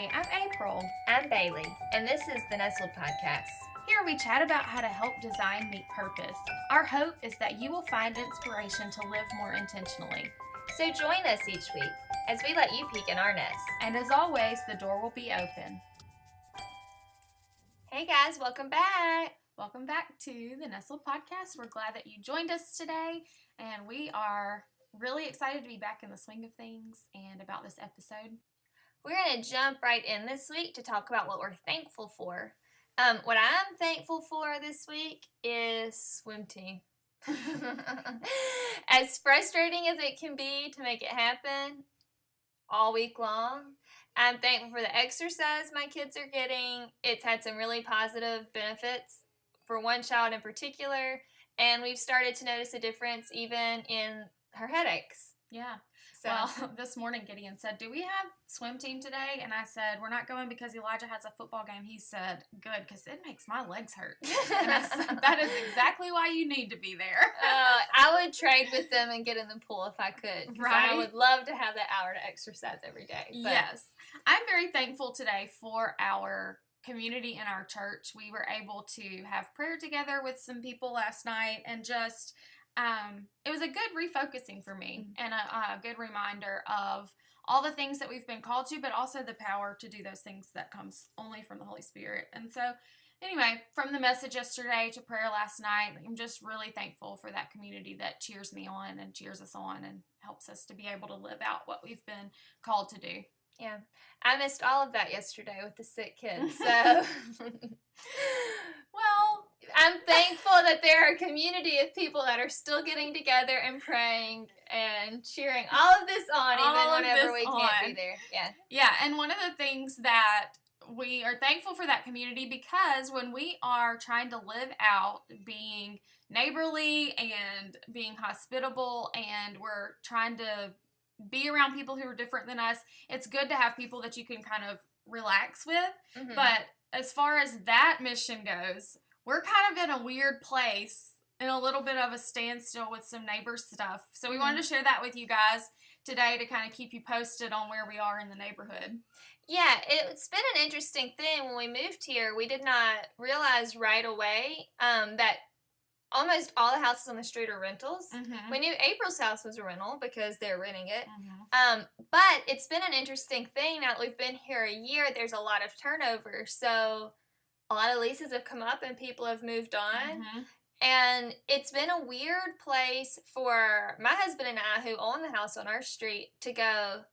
Hey, I'm April. I'm Bailey, and this is the Nestled Podcast. Here we chat about how to help design meet purpose. Our hope is that you will find inspiration to live more intentionally. So join us each week as we let you peek in our nest. And as always, the door will be open. Hey guys, welcome back. Welcome back to the Nestled Podcast. We're glad that you joined us today, and we are really excited to be back in the swing of things and about this episode. We're going to jump right in this week to talk about what we're thankful for. What I'm thankful for this week is swim team. As frustrating as it can be to make it happen all week long, I'm thankful for the exercise my kids are getting. It's had some really positive benefits for one child in particular, and we've started to notice a difference even in her headaches. Yeah. So, well, this morning Gideon said, "Do we have swim team today?" And I said, "We're not going because Elijah has a football game." He said, "Good, because it makes my legs hurt." And I said, "That is exactly why you need to be there." I would trade with them and get in the pool if I could. Right? I would love to have that hour to exercise every day. But. Yes. I'm very thankful today for our community in our church. We were able to have prayer together with some people last night, and just it was a good refocusing for me and a good reminder of all the things that we've been called to, but also the power to do those things that comes only from the Holy Spirit. And so anyway, from the message yesterday to prayer last night, I'm just really thankful for that community that cheers me on and cheers us on and helps us to be able to live out what we've been called to do. Yeah, I missed all of that yesterday with the sick kids, so well, I'm thankful that there are a community of people that are still getting together and praying and cheering all of this on, even whenever we can't be there. Yeah, and one of the things that we are thankful for that community, because when we are trying to live out being neighborly and being hospitable, and we're trying to be around people who are different than us, it's good to have people that you can kind of relax with. Mm-hmm. But as far as that mission goes, we're kind of in a weird place, in a little bit of a standstill with some neighbor stuff. So we wanted to share that with you guys today to kind of keep you posted on where we are in the neighborhood. Yeah, it's been an interesting thing. When we moved here, we did not realize right away that almost all the houses on the street are rentals. Mm-hmm. We knew April's house was a rental because they're renting it. Mm-hmm. But it's been an interesting thing. Now that we've been here a year, there's a lot of turnover. So a lot of leases have come up and people have moved on. Mm-hmm. And it's been a weird place for my husband and I, who own the house on our street, to go,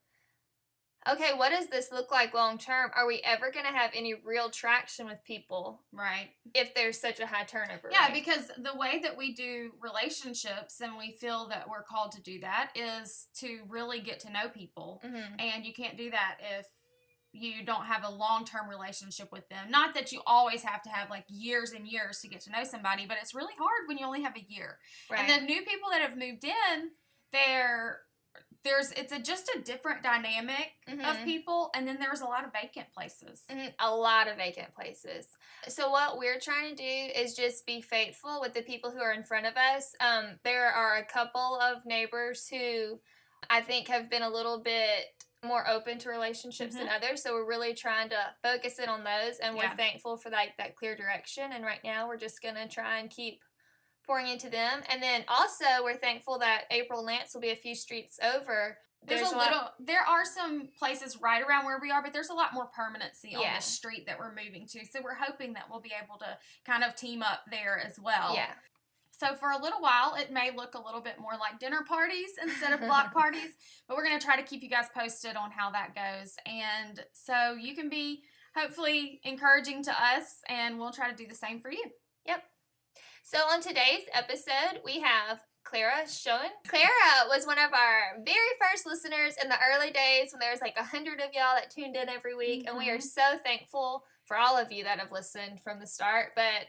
okay, what does this look like long term? Are we ever going to have any real traction with people? Right. If there's such a high turnover Yeah, rate? Because the way that we do relationships, and we feel that we're called to do that, is to really get to know people. Mm-hmm. And you can't do that if you don't have a long-term relationship with them. Not that you always have to have like years and years to get to know somebody, but it's really hard when you only have a year. Right. And the new people that have moved in, it's just a different dynamic of people, and then there's a lot of vacant places. A lot of vacant places. So what we're trying to do is just be faithful with the people who are in front of us. There are a couple of neighbors who I think have been a little bit more open to relationships than others, so we're really trying to focus in on those, and we're thankful for that clear direction. And right now we're just going to try and keep pouring into them. And then also we're thankful that April Lance will be a few streets over. There are some places right around where we are, but there's a lot more permanency on the street that we're moving to. So we're hoping that we'll be able to kind of team up there as well. Yeah. So for a little while, it may look a little bit more like dinner parties instead of block parties, but we're going to try to keep you guys posted on how that goes. And so you can be hopefully encouraging to us, and we'll try to do the same for you. Yep. So on today's episode, we have Clara Schoen. Clara was one of our very first listeners in the early days when there was like 100 of y'all that tuned in every week, and we are so thankful for all of you that have listened from the start. But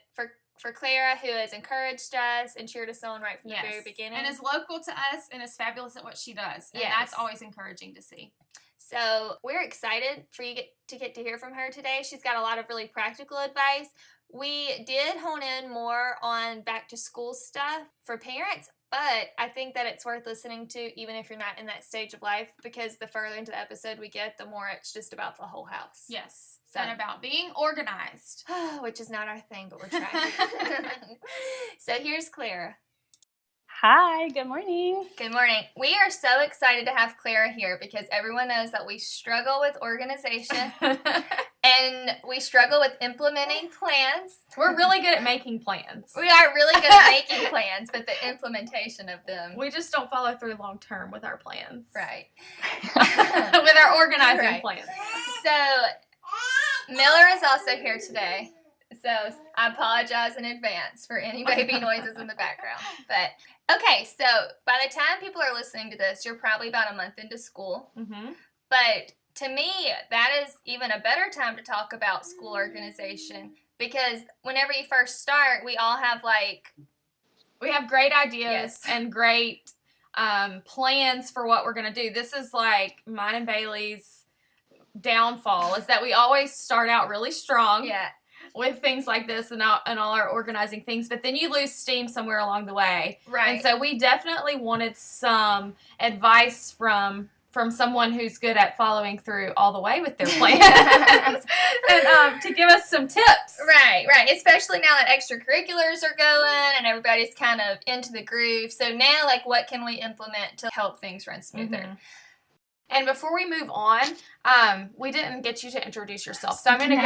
for Clara, who has encouraged us and cheered us on right from the very beginning. And is local to us and is fabulous at what she does. And that's always encouraging to see. So we're excited for you to get to hear from her today. She's got a lot of really practical advice. We did hone in more on back to school stuff for parents. But I think that it's worth listening to even if you're not in that stage of life, because the further into the episode we get, the more it's just about the whole house. Yes. So. And about being organized. Which is not our thing, but we're trying. So here's Clara. Hi, good morning. Good morning. We are so excited to have Clara here because everyone knows that we struggle with organization and we struggle with implementing plans. We're really good at making plans. We are really good at making plans, but the implementation of them. We just don't follow through long term with our plans. Right. With our organizing plans. So, Miller is also here today. So, I apologize in advance for any baby noises in the background. But, okay, so by the time people are listening to this, you're probably about a month into school. Mm-hmm. But to me, that is even a better time to talk about school organization because whenever you first start, we all have we have great ideas and great plans for what we're going to do. This is like mine and Bailey's downfall is that we always start out really strong. Yeah. With things like this and all our organizing things, but then you lose steam somewhere along the way. Right. And so we definitely wanted some advice from someone who's good at following through all the way with their plans and to give us some tips. Right. Especially now that extracurriculars are going and everybody's kind of into the groove. So now, what can we implement to help things run smoother? Mm-hmm. And before we move on, we didn't get you to introduce yourself, so I'm going to go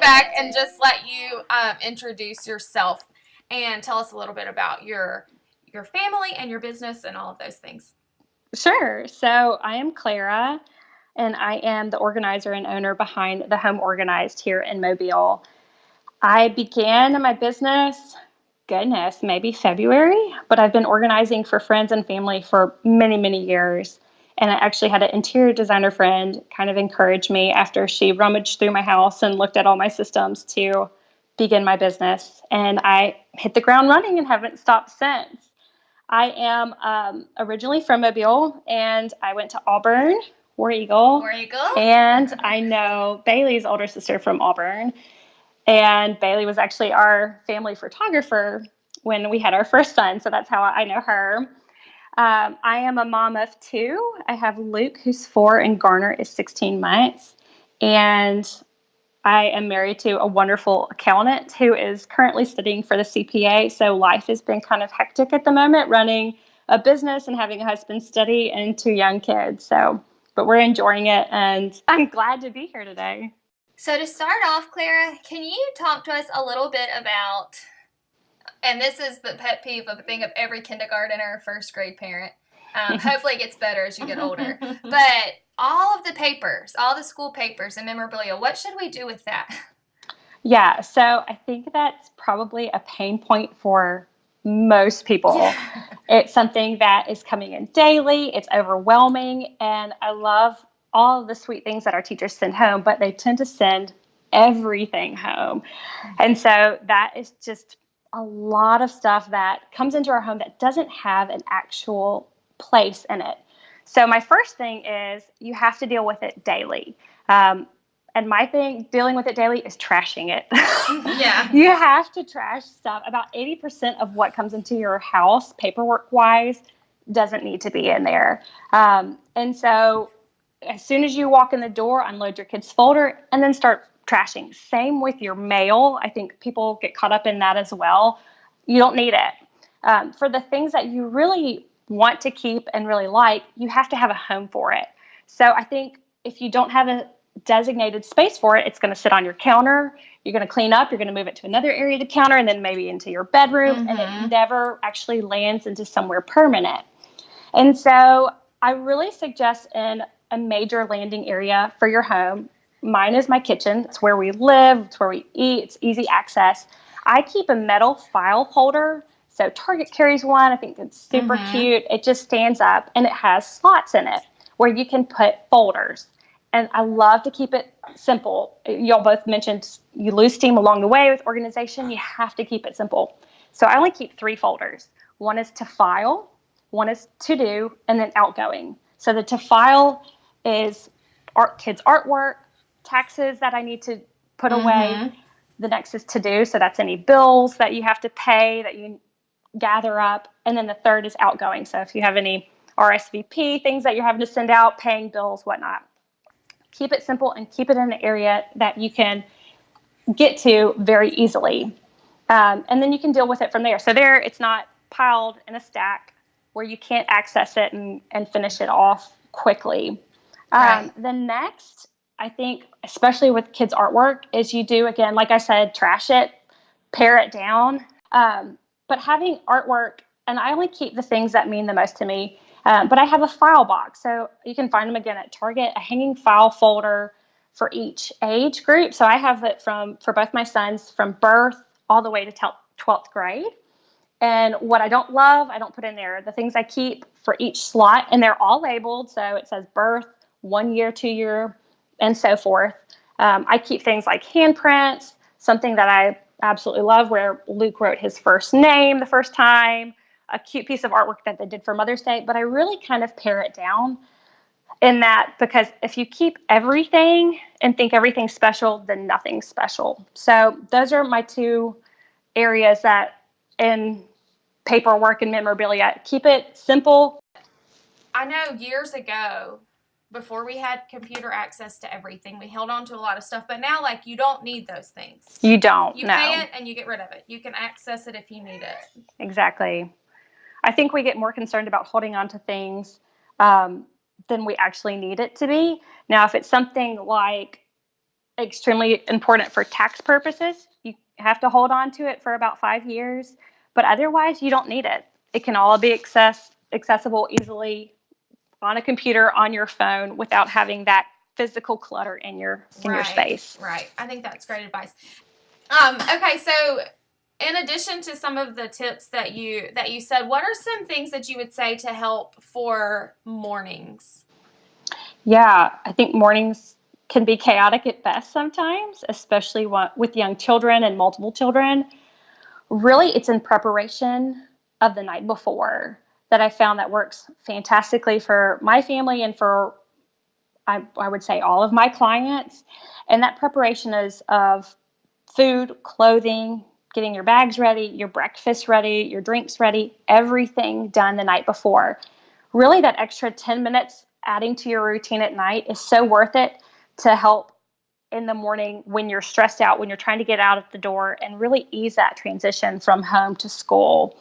back and just let you introduce yourself and tell us a little bit about your family and your business and all of those things. Sure. So I am Clara, and I am the organizer and owner behind the Home Organized here in Mobile. I began my business, maybe February, but I've been organizing for friends and family for many, many years. And I actually had an interior designer friend kind of encourage me after she rummaged through my house and looked at all my systems to begin my business. And I hit the ground running and haven't stopped since. I am originally from Mobile, and I went to Auburn, War Eagle. And I know Bailey's older sister from Auburn. And Bailey was actually our family photographer when we had our first son, so that's how I know her. I am a mom of two. I have Luke, who's 4, and Garner is 16 months. And I am married to a wonderful accountant who is currently studying for the CPA, so life has been kind of hectic at the moment, running a business and having a husband study and 2 young kids. But we're enjoying it, and I'm glad to be here today. So to start off, Clara, can you talk to us a little bit about, and this is the pet peeve of every kindergartner or first grade parent. Hopefully it gets better as you get older. But all of the papers, all the school papers and memorabilia, what should we do with that? Yeah, so I think that's probably a pain point for most people. Yeah. It's something that is coming in daily. It's overwhelming. And I love all of the sweet things that our teachers send home, but they tend to send everything home. And so that is just a lot of stuff that comes into our home that doesn't have an actual place in it. So my first thing is you have to deal with it daily. And my thing, dealing with it daily, is trashing it. Yeah. You have to trash stuff. About 80% of what comes into your house, paperwork-wise, doesn't need to be in there. And so as soon as you walk in the door, unload your kid's folder, and then start trashing. Same with your mail. I think people get caught up in that as well. You don't need it. For the things that you really want to keep and really like, you have to have a home for it. So I think if you don't have a designated space for it, it's going to sit on your counter. You're going to clean up. You're going to move it to another area of the counter and then maybe into your bedroom. And it never actually lands into somewhere permanent. And so I really suggest in a major landing area for your home. Mine is my kitchen. It's where we live. It's where we eat. It's easy access. I keep a metal file holder. So Target carries one. I think it's super cute. It just stands up and it has slots in it where you can put folders. And I love to keep it simple. Y'all both mentioned you lose steam along the way with organization. You have to keep it simple. So I only keep 3 folders. One is to file, one is to do, and then outgoing. So the to file is kids' artwork, taxes that I need to put away. The next is to do. So that's any bills that you have to pay that you gather up. And then the third is outgoing. So if you have any RSVP, things that you're having to send out, paying bills, whatnot. Keep it simple and keep it in an area that you can get to very easily. And then you can deal with it from there. So there, it's not piled in a stack where you can't access it and finish it off quickly. Right. Then next, I think, especially with kids' artwork, is you do, again, like I said, trash it, pare it down. But having artwork, and I only keep the things that mean the most to me, but I have a file box. So you can find them again at Target, a hanging file folder for each age group. So I have it for both my sons from birth all the way to 12th grade. And what I don't love, I don't put in there. The things I keep for each slot, and they're all labeled. So it says birth, 1 year, 2 year, and so forth. I keep things like handprints, something that I absolutely love where Luke wrote his first name the first time, a cute piece of artwork that they did for Mother's Day. But I really kind of pare it down in that, because if you keep everything and think everything's special, then nothing's special. So those are my two areas that in paperwork and memorabilia. Keep it simple. I know years ago, before we had computer access to everything, we held on to a lot of stuff, but now, like, you don't need those things. You don't. You no. pay it and you get rid of it. You can access it if you need it. Exactly. I think we get more concerned about holding on to things than we actually need it to be. Now, if it's something like extremely important for tax purposes, you have to hold on to it for about 5 years. But otherwise, you don't need it. It can all be accessible easily on a computer, on your phone, without having that physical clutter in your space. Right. I think that's great advice. Okay, so in addition to some of the tips that you said, what are some things that you would say to help for mornings? Yeah, I think mornings can be chaotic at best sometimes, especially with young children and multiple children. Really, it's in preparation of the night before that I found that works fantastically for my family and for, I would say, all of my clients. And that preparation is of food, clothing, getting your bags ready, your breakfast ready, your drinks ready, everything done the night before. Really, that extra 10 minutes adding to your routine at night is so worth it to help in the morning when you're stressed out, when you're trying to get out of the door, and really ease that transition from home to school.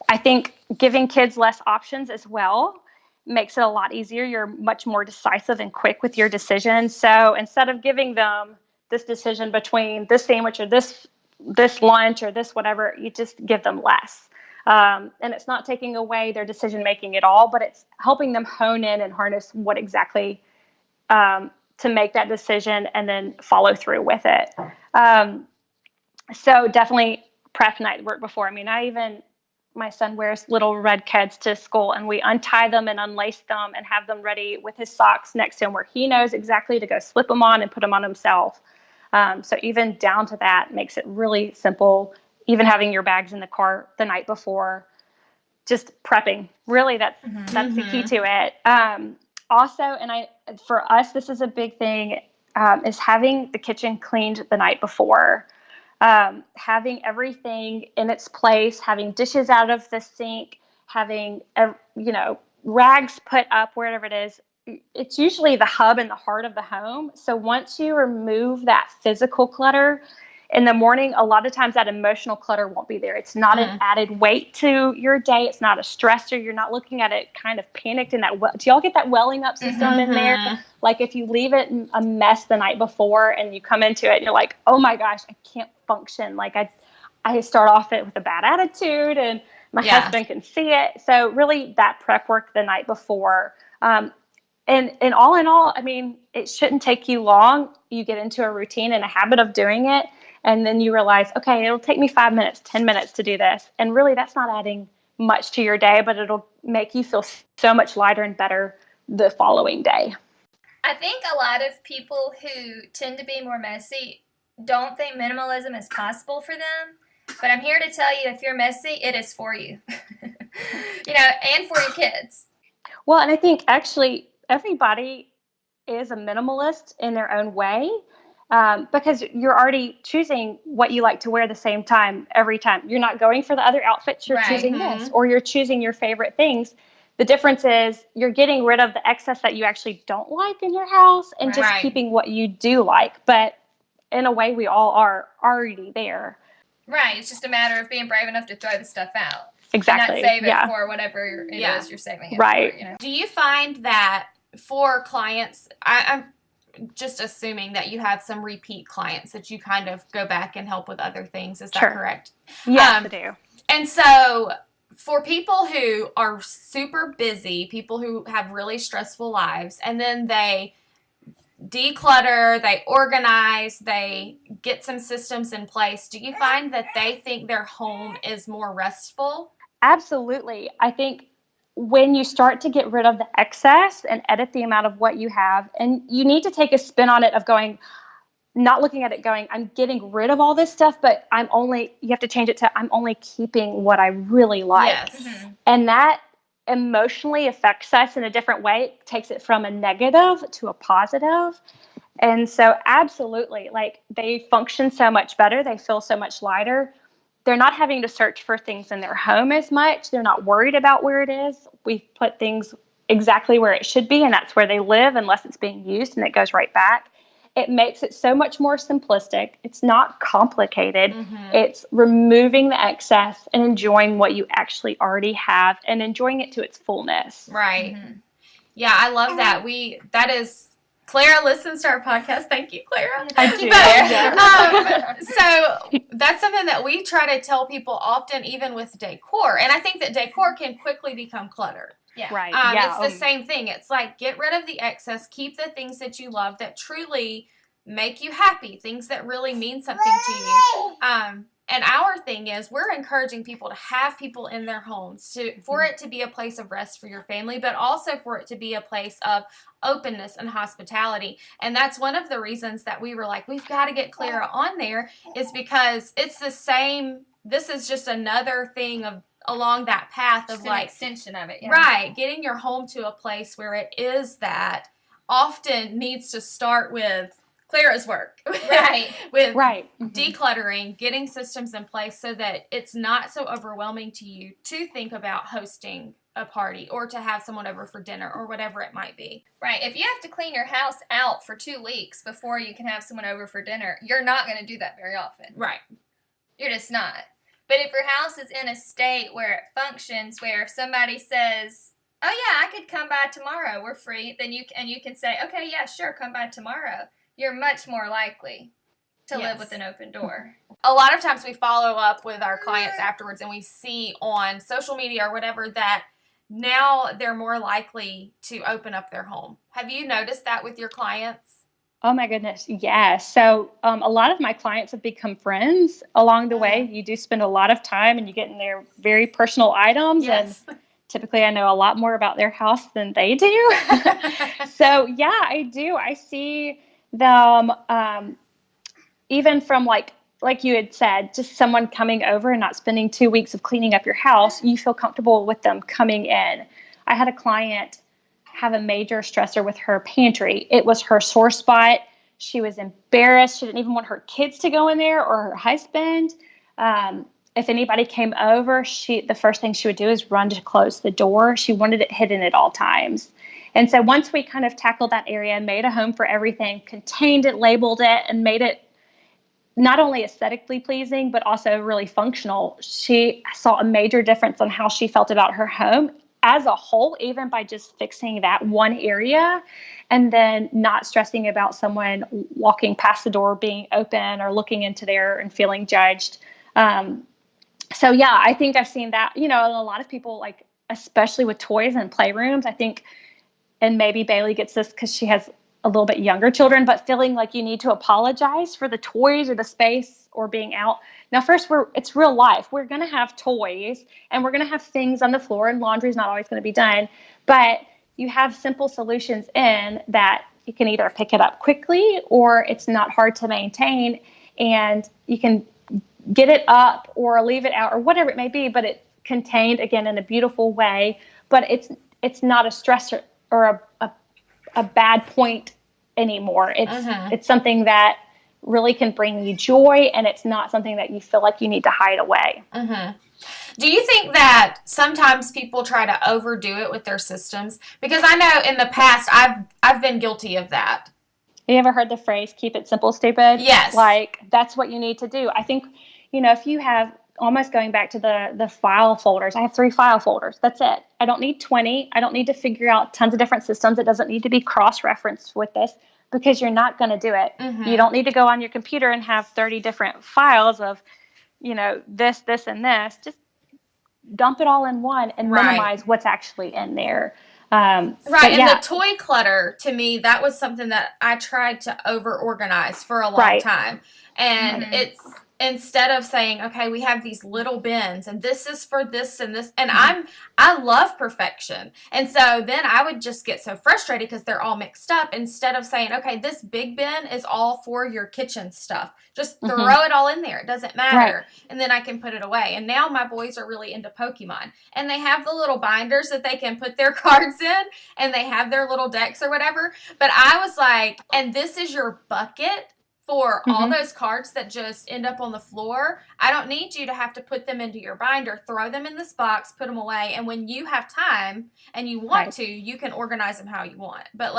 I think giving kids less options as well makes it a lot easier. You're much more decisive and quick with your decisions. So instead of giving them this decision between this sandwich or this lunch or this whatever, you just give them less. And it's not taking away their decision making at all, but it's helping them hone in and harness what exactly to make that decision and then follow through with it. So definitely prep night work before. I mean, my son wears little red kids to school, and we untie them and unlace them and have them ready with his socks next to him where he knows exactly to go slip them on and put them on himself. So even down to that makes it really simple. Even having your bags in the car the night before, just prepping. Really, that's the key to it. Also, and for us, this is a big thing, is having the kitchen cleaned the night before. Having everything in its place, having dishes out of the sink, having rags put up wherever it is. It's usually the hub and the heart of the home. So once you remove that physical clutter in the morning, a lot of times that emotional clutter won't be there. It's not an added weight to your day. It's not a stressor. You're not looking at it kind of panicked in that. Do y'all get that welling up system in there? Like if you leave it a mess the night before and you come into it and you're like, oh my gosh, I can't function. Like I start off it with a bad attitude and my husband can see it. So really that prep work the night before, and all in all, I mean, it shouldn't take you long. You get into a routine and a habit of doing it. And then you realize, okay, it'll take me 5 minutes, 10 minutes to do this. And really that's not adding much to your day, but it'll make you feel so much lighter and better the following day. I think a lot of people who tend to be more messy don't think minimalism is possible for them. But I'm here to tell you, if you're messy, it is for you. And for your kids. Well, and I think actually everybody is a minimalist in their own way. because you're already choosing what you like to wear the same time every time. You're not going for the other outfits. You're choosing this, or you're choosing your favorite things. The difference is you're getting rid of the excess that you actually don't like in your house and just keeping what you do like. But in a way, we all are already there. Right. It's just a matter of being brave enough to throw the stuff out. Exactly. And not save it for whatever it is you're saving it for. You know? Do you find that for clients, I'm just assuming that you have some repeat clients that you kind of go back and help with other things. Is that correct? Yes, I do. And so for people who are super busy, people who have really stressful lives, and then they declutter, they organize, they get some systems in place, do you find that they think their home is more restful? Absolutely. I think when you start to get rid of the excess and edit the amount of what you have, and you need to take a spin on it of going, not looking at it going, I'm getting rid of all this stuff, but you have to change it to, I'm only keeping what I really like. Yes. Mm-hmm. And that emotionally affects us in a different way. It takes it from a negative to a positive. And so absolutely, like, they function so much better. They feel so much lighter. They're not having to search for things in their home as much. They're not worried about where it is. We've put things exactly where it should be, and that's where they live unless it's being used, and it goes right back. It makes it so much more simplistic. It's not complicated. It's removing the excess and enjoying what you actually already have and enjoying it to its fullness. Right. Yeah, I love that. Clara listens to our podcast. Thank you, Clara. I do. So that's something that we try to tell people often, even with decor. And I think that decor can quickly become cluttered. Yeah. Right. It's the same thing. It's like, get rid of the excess, keep the things that you love that truly make you happy, things that really mean something to you. And our thing is, we're encouraging people to have people in their homes for it to be a place of rest for your family, but also for it to be a place of openness and hospitality. And that's one of the reasons that we were like, we've got to get Clara on there, is because it's the same. This is just another thing along that path of, like, an extension of it. Yeah. Right. Getting your home to a place where it is that often needs to start with Clara's work. Right. with decluttering, getting systems in place so that it's not so overwhelming to you to think about hosting a party or to have someone over for dinner or whatever it might be. Right. If you have to clean your house out for 2 weeks before you can have someone over for dinner, you're not going to do that very often. Right. You're just not. But if your house is in a state where it functions, where if somebody says, oh yeah, I could come by tomorrow, we're free, then you can say, okay, yeah, sure, come by tomorrow. You're much more likely to live with an open door. A lot of times we follow up with our clients afterwards and we see on social media or whatever that now they're more likely to open up their home. Have you noticed that with your clients? Oh my goodness. Yeah. So a lot of my clients have become friends along the way. You do spend a lot of time and you get in their very personal items. Yes. And typically I know a lot more about their house than they do. So yeah, I do. I see them even from like you had said, just someone coming over and not spending 2 weeks of cleaning up your house. You feel comfortable with them coming in. I had a client have a major stressor with her pantry. It was her sore spot. She was embarrassed. She didn't even want her kids to go in there or her husband. If anybody came over, the first thing she would do is run to close the door. She wanted it hidden at all times. And so once we kind of tackled that area, made a home for everything, contained it, labeled it, and made it not only aesthetically pleasing, but also really functional, she saw a major difference on how she felt about her home as a whole, even by just fixing that one area and then not stressing about someone walking past the door being open or looking into there and feeling judged. So yeah, I think I've seen that, a lot of people, like, especially with toys and playrooms, I think, and maybe Bailey gets this because she has a little bit younger children, but feeling like you need to apologize for the toys or the space or being out. Now, first, it's real life. We're going to have toys and we're going to have things on the floor, and laundry is not always going to be done, but you have simple solutions in that you can either pick it up quickly or it's not hard to maintain and you can get it up or leave it out or whatever it may be, but it's contained again in a beautiful way, but it's not a stressor or a bad point anymore. It's something that really can bring you joy, and it's not something that you feel like you need to hide away. Mm-hmm. Do you think that sometimes people try to overdo it with their systems? Because I know in the past I've been guilty of that. You ever heard the phrase, keep it simple, stupid? Yes. Like, that's what you need to do. I think, if you have, almost going back to the file folders, I have 3 file folders. That's it. I don't need 20. I don't need to figure out tons of different systems. It doesn't need to be cross-referenced with this, because you're not going to do it. Mm-hmm. You don't need to go on your computer and have 30 different files of, this, and this. Just dump it all in one and minimize what's actually in there. And the toy clutter, to me, that was something that I tried to over organize for a long time. And it's, instead of saying, okay, we have these little bins and this is for this and this, and I love perfection. And so then I would just get so frustrated because they're all mixed up, instead of saying, okay, this big bin is all for your kitchen stuff. Just throw it all in there. It doesn't matter. And then I can put it away. And now my boys are really into Pokemon, and they have the little binders that they can put their cards in, and they have their little decks or whatever. But I was like, and this is your bucket for all those cards that just end up on the floor. I don't need you to have to put them into your binder. Throw them in this box, put them away, and when you have time and you want to, you can organize them how you want. But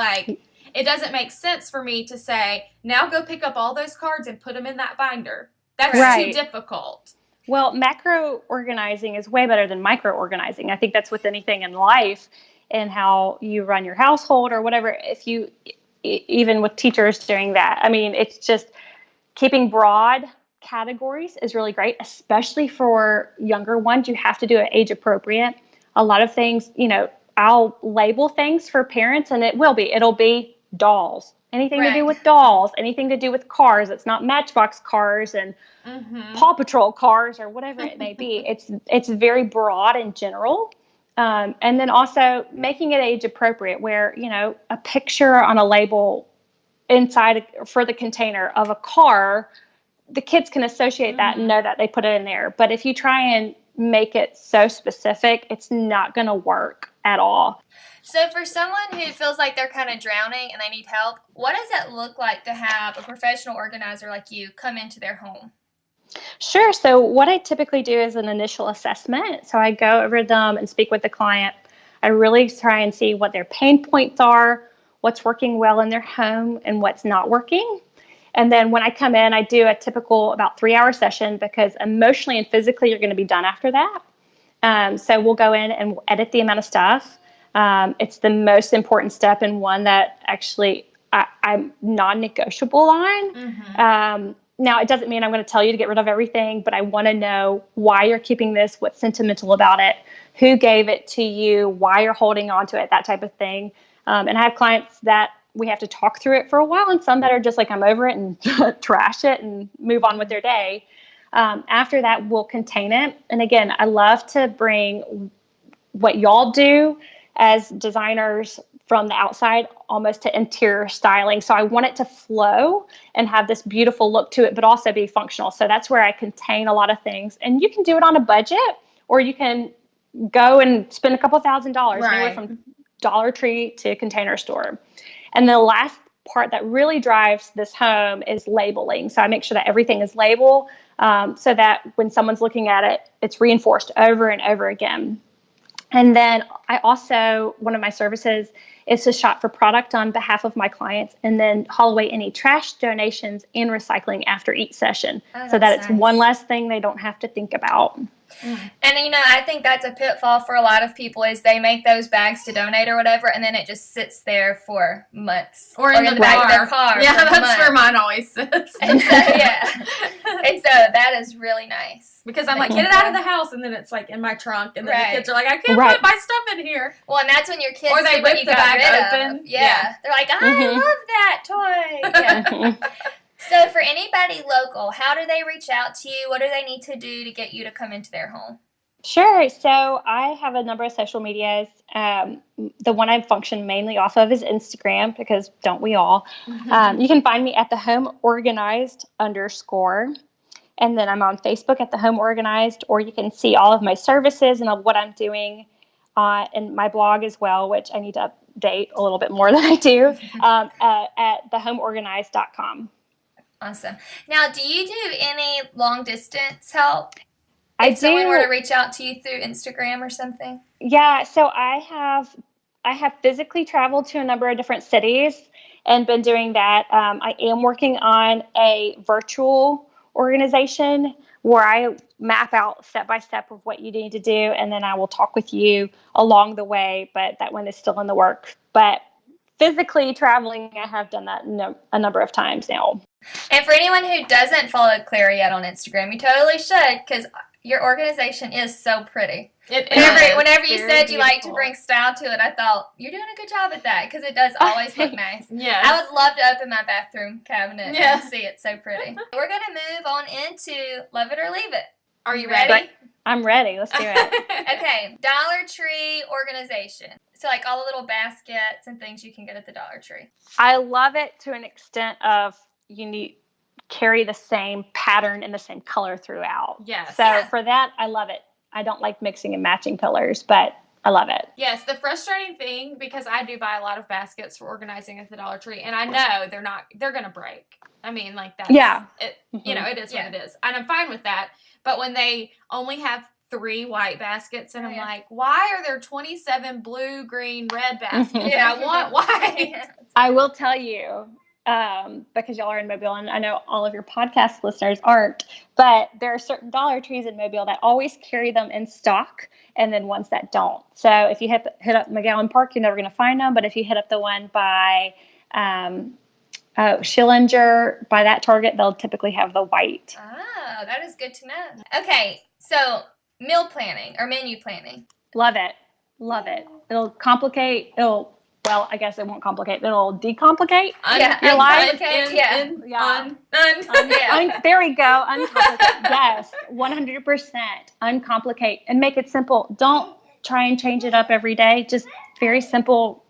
it doesn't make sense for me to say, now go pick up all those cards and put them in that binder. That's too difficult. Well, macro organizing is way better than micro organizing. I think that's with anything in life and how you run your household or whatever. If you, even with teachers doing that, I mean, it's just keeping broad categories is really great, especially for younger ones. You have to do it age appropriate. A lot of things, I'll label things for parents, and it'll be dolls, anything to do with dolls, anything to do with cars. It's not Matchbox cars and Paw Patrol cars or whatever it may be. It's very broad and general. And then also making it age appropriate, where, a picture on a label inside for the container of a car, the kids can associate that and know that they put it in there. But if you try and make it so specific, it's not going to work at all. So for someone who feels like they're kind of drowning and they need help, what does it look like to have a professional organizer like you come into their home? Sure. So what I typically do is an initial assessment. So I go over them and speak with the client. I really try and see what their pain points are, what's working well in their home, and what's not working. And then when I come in, I do a typical about 3-hour session, because emotionally and physically you're going to be done after that. So we'll go in and we'll edit the amount of stuff. It's the most important step, and one that actually I'm non-negotiable on. Now, it doesn't mean I'm going to tell you to get rid of everything, but I want to know why you're keeping this, what's sentimental about it, who gave it to you, why you're holding on to it, that type of thing. And I have clients that we have to talk through it for a while, and some that are just like, I'm over it and trash it and move on with their day. After that, we'll contain it. And again, I love to bring what y'all do as designers from the outside almost to interior styling. So I want it to flow and have this beautiful look to it, but also be functional. So that's where I contain a lot of things. And you can do it on a budget, or you can go and spend a couple $1,000s, anywhere from Dollar Tree to Container Store. And the last part that really drives this home is labeling. So I make sure that everything is labeled, so that when someone's looking at it, it's reinforced over and over again. And then I also, one of my services is to shop for product on behalf of my clients, and then haul away any trash, donations, and recycling after each session, so that it's one less thing they don't have to think about. And, I think that's a pitfall for a lot of people, is they make those bags to donate or whatever, and then it just sits there for months. Or in the back of their car. Yeah, that's where mine always sits. And so, and so that is really nice. Because I'm like, get it out of the house, and then it's like in my trunk, and then the kids are like, I can't put my stuff in here. Well, and that's when your kids or they rip the bag open. Yeah. They're like, I love that toy. Yeah. So for anybody local, how do they reach out to you? What do they need to do to get you to come into their home? Sure. So I have a number of social medias. The one I function mainly off of is Instagram, because don't we all? You can find me at the Home Organized _. And then I'm on Facebook at the Home Organized, or you can see all of my services and what I'm doing and my blog as well, which I need to update a little bit more than I do, at thehomeorganized.com. Awesome. Now, do you do any long distance help? I If someone do. were to reach out to you through Instagram or something? Yeah, so I have physically traveled to a number of different cities and been doing that. I am working on a virtual organization where I map out step by step of what you need to do, and then I will talk with you along the way. But that one is still in the works. But physically traveling, I have done that a number of times now. And for anyone who doesn't follow Clara yet on Instagram, you totally should, because your organization is so pretty. Whenever you said you like to bring style to it, I thought, you're doing a good job at that, because it does always look nice. Yes. I would love to open my bathroom cabinet and see it so pretty. We're going to move on into Love It or Leave It. Are you ready? I'm ready. Let's do it. Okay, Dollar Tree organization. So like all the little baskets and things you can get at the Dollar Tree. I love it to an extent of you need carry the same pattern and the same color throughout. Yes. So for that, I love it. I don't like mixing and matching colors, but I love it. Yes, the frustrating thing, because I do buy a lot of baskets for organizing at the Dollar Tree, and I know they're going to break. I mean, like that's, it, you know, it is what it is. And I'm fine with that. But when they only have 3 white baskets, and I'm like, why are there 27 blue, green, red baskets? And I want white. I will tell you, because y'all are in Mobile, and I know all of your podcast listeners aren't, but there are certain Dollar Trees in Mobile that always carry them in stock, and then ones that don't. So if you hit up McGowan Park, you're never going to find them, but if you hit up the one by Schillinger, by that Target, they'll typically have the white. Oh, that is good to know. Okay, so meal planning or menu planning. Love it. Love it. Well, I guess it won't complicate. It'll decomplicate your life. There we go. Uncomplicate. Yes, 100%. Uncomplicate and make it simple. Don't try and change it up every day. Just very simple,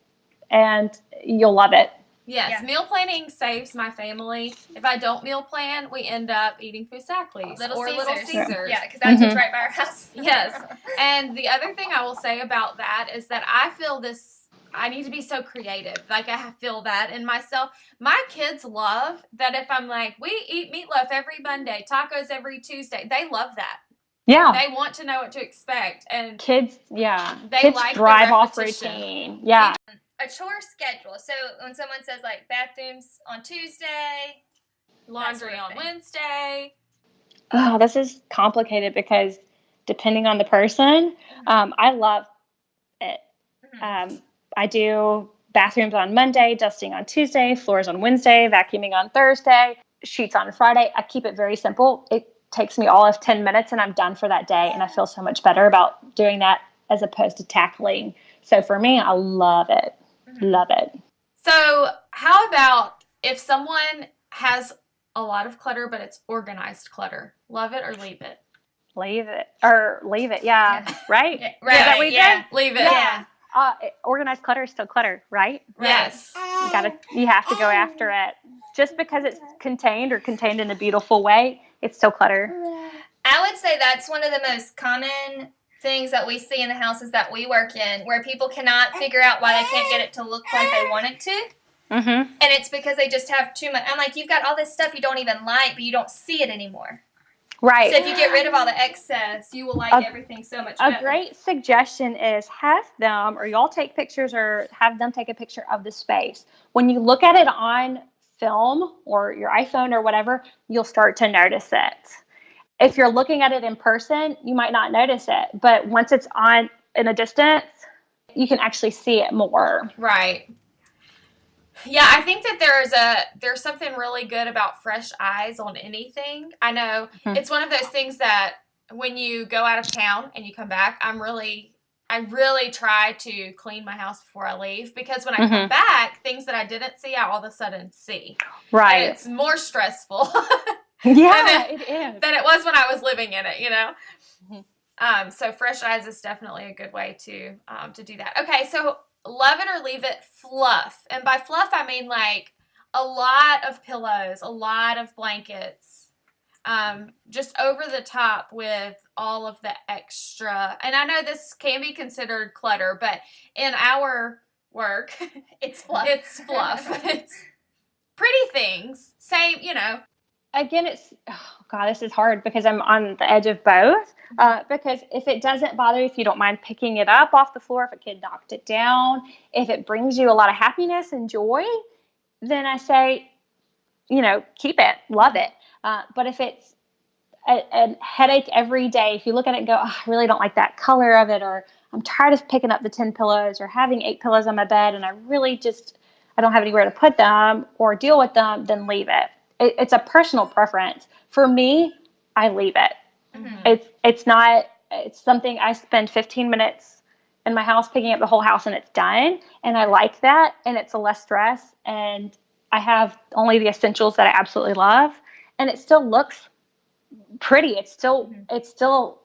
and you'll love it. Yes, meal planning saves my family. If I don't meal plan, we end up eating Foosackles or Little Caesars. Yeah, because that's what's right by our house. Yes. And the other thing I will say about that is that I feel I need to be so creative. Like I feel that in myself. My kids love that if I'm like, we eat meatloaf every Monday, tacos every Tuesday. They love that. Yeah. They want to know what to expect. And kids like drive off routine. Yeah. A chore schedule. So when someone says like bathrooms on Tuesday, laundry on Wednesday. Oh, this is complicated because depending on the person, I love it. I do bathrooms on Monday, dusting on Tuesday, floors on Wednesday, vacuuming on Thursday, sheets on Friday. I keep it very simple. It takes me all of 10 minutes and I'm done for that day. And I feel so much better about doing that as opposed to tackling. So for me, I love it. Love it. So how about if someone has a lot of clutter, but it's organized clutter? Love it or leave it? Leave it. Yeah. Right? Right. Is that what you said? Leave it. Yeah. Organized clutter is still clutter, right? Yes. You have to go after it. Just because it's contained in a beautiful way, it's still clutter. I would say that's one of the most common things that we see in the houses that we work in, where people cannot figure out why they can't get it to look like they want it to. And it's because they just have too much. I'm like, you've got all this stuff you don't even like, but you don't see it anymore. Right. So if you get rid of all the excess, you will like everything so much better. A great suggestion is have them, or y'all take pictures, or have them take a picture of the space. When you look at it on film or your iPhone or whatever, you'll start to notice it. If you're looking at it in person, you might not notice it, but once it's on in a distance, you can actually see it more. Right. Yeah, I think that there's something really good about fresh eyes on anything. I know it's one of those things that when you go out of town and you come back, I really try to clean my house before I leave, because when I come back, things that I didn't see, I all of a sudden see. Right. And it's more stressful. It is. Than it was when I was living in it, you know? So fresh eyes is definitely a good way to do that. Okay, so love it or leave it, fluff. And by fluff, I mean like a lot of pillows, a lot of blankets, just over the top with all of the extra. And I know this can be considered clutter, but in our work, it's fluff. It's fluff. It's pretty things. Same, you know. again, oh God, this is hard because I'm on the edge of both. Because if it doesn't bother you, if you don't mind picking it up off the floor, if a kid knocked it down, if it brings you a lot of happiness and joy, then I say, keep it, love it. But if it's a headache every day, if you look at it and go, oh, I really don't like that color of it, or I'm tired of picking up the 10 pillows or having 8 pillows on my bed and I don't have anywhere to put them or deal with them, then leave it. It's a personal preference. For me, I leave it. Mm-hmm. It's something I spend 15 minutes in my house picking up the whole house and it's done. And I like that. And it's a less stress. And I have only the essentials that I absolutely love. And it still looks pretty. It still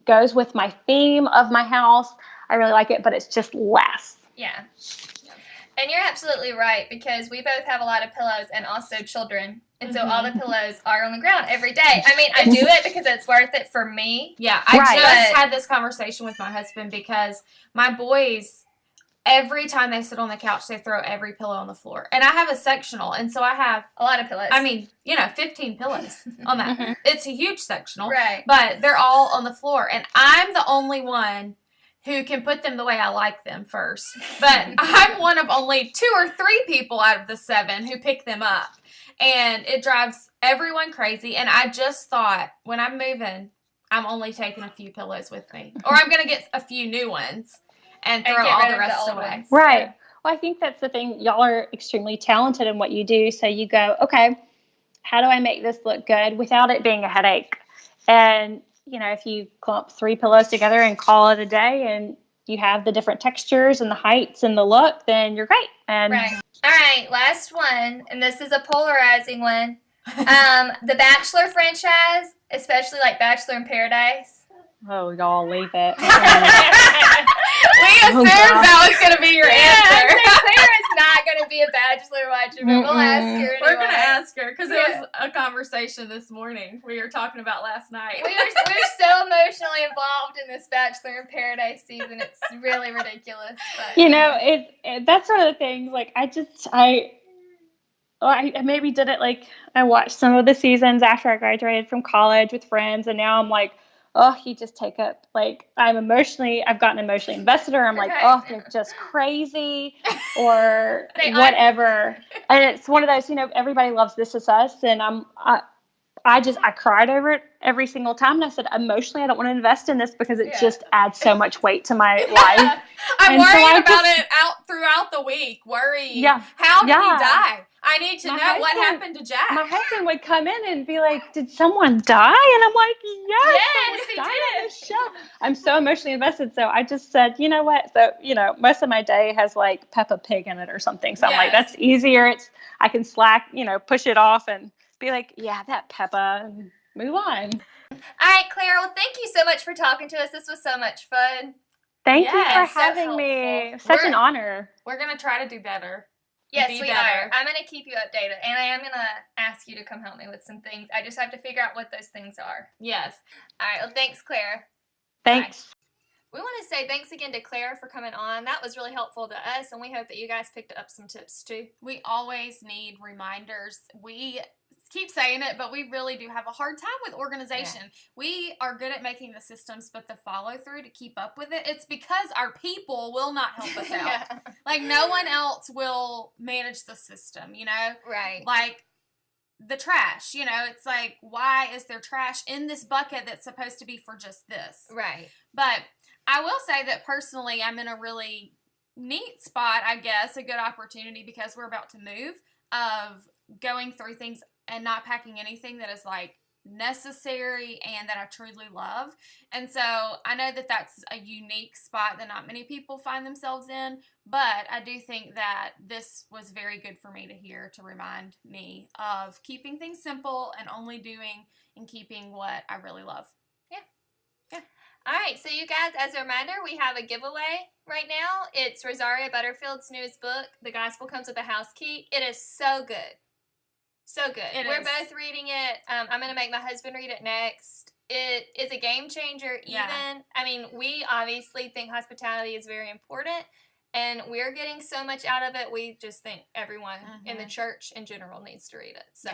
goes with my theme of my house. I really like it, but it's just less. Yeah. And you're absolutely right, because we both have a lot of pillows and also children. And so all the pillows are on the ground every day. I mean, I do it because it's worth it for me. Yeah, I just had this conversation with my husband because my boys, every time they sit on the couch, they throw every pillow on the floor. And I have a sectional, and so I have a lot of pillows. I mean, 15 pillows on that. Mm-hmm. It's a huge sectional. Right. But they're all on the floor. And I'm the only one who can put them the way I like them first. But I'm one of only 2 or 3 people out of the 7 who pick them up. And it drives everyone crazy. And I just thought, when I'm moving, I'm only taking a few pillows with me. Or I'm going to get a few new ones and throw all the rest away. Right. Yeah. Well, I think that's the thing. Y'all are extremely talented in what you do. So you go, okay, how do I make this look good without it being a headache? And if you clump 3 pillows together and call it a day and you have the different textures and the heights and the look, then you're great. And right. All right, last one, and this is a polarizing one. The Bachelor franchise, especially like Bachelor in Paradise. Oh, y'all leave it. We assumed that was going to be your answer. Clara's not going to be a Bachelor watcher, but we'll ask her anyway. We're going to ask her because it was a conversation this morning we were talking about last night. We're so emotionally involved in this Bachelor in Paradise season. It's really ridiculous. But, that's one of the things. Like I maybe did it. Like I watched some of the seasons after I graduated from college with friends, and now I'm like, oh, you just take up, like, I've gotten emotionally invested, or I'm like, oh, they're just crazy, or whatever. And it's one of those, everybody loves This Is Us, and I cried over it every single time, and I said, emotionally, I don't want to invest in this because it just adds so much weight to my life. I'm worried about it throughout the week, worrying, how did he die? I need to know what happened to Jack. My husband would come in and be like, did someone die? And I'm like, yes, he died did. on the show. I'm so emotionally invested. So I just said, you know what? So, most of my day has like Peppa Pig in it or something. So I'm like, that's easier. I can push it off and be like, yeah, that Peppa, and move on. All right, Clara, well, thank you so much for talking to us. This was so much fun. Thank you for having me. Such an honor. We're going to try to do better. Yes, we are. I'm going to keep you updated, and I am going to ask you to come help me with some things. I just have to figure out what those things are. Yes. All right, well, thanks, Clara. Thanks. Bye. We want to say thanks again to Clara for coming on. That was really helpful to us, and we hope that you guys picked up some tips, too. We always need reminders. We keep saying it, but we really do have a hard time with organization. Yeah. We are good at making the systems, but the follow through to keep up with it, it's because our people will not help us out. Like, no one else will manage the system, Right. Like the trash, it's like, why is there trash in this bucket that's supposed to be for just this? Right. But I will say that personally, I'm in a really neat spot, I guess, a good opportunity, because we're about to move, of going through things and not packing anything that is like necessary and that I truly love. And so I know that that's a unique spot that not many people find themselves in, but I do think that this was very good for me to hear, to remind me of keeping things simple and only doing and keeping what I really love. Yeah. All right, so you guys, as a reminder, we have a giveaway right now. It's Rosaria Butterfield's newest book, The Gospel Comes with a House Key. It is so good. So good. We're both reading it. I'm going to make my husband read it next. It is a game changer even. Yeah. I mean, we obviously think hospitality is very important, and we're getting so much out of it. We just think everyone in the church in general needs to read it. So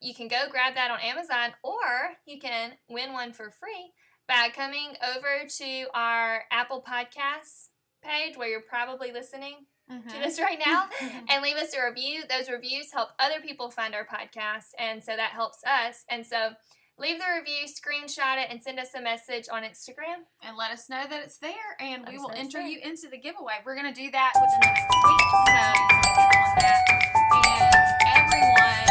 You can go grab that on Amazon, or you can win one for free by coming over to our Apple Podcasts page where you're probably listening to this right now and leave us a review. Those reviews help other people find our podcast, and so that helps us. And so leave the review, screenshot it, and send us a message on Instagram. And let us know that it's there, and we will enter you into the giveaway. We're going to do that within the next week, so you want to get on that. And everyone